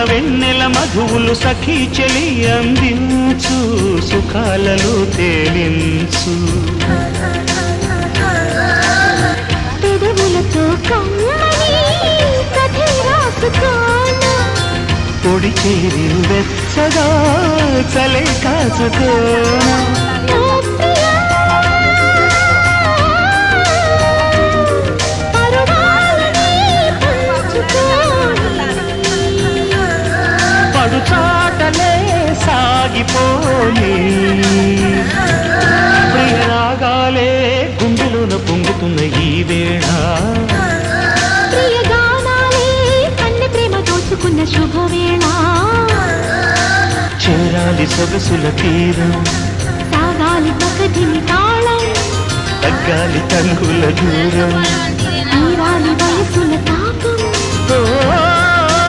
వెన్నెల మధువులు సఖీ చెలి అందించు సుఖాలలో తేలించు పెదవులతో కమ్మని కథ రాసుకోనా పొడి చేరి వెచ్చగా చలే కాచుకోనా పడుచాటలే సాగిపోయి ప్రియరాగాలే గుండెలోన పొంగుతున్న ఈ వేళ ప్రియగానాలే కన్నె ప్రేమ దోచుకున్న శుభవేళ చేరాలి సొగసుల తీరం సాగాలి పకదిని తాళం తగ్గాలి తంగుల దూరం తీరాలి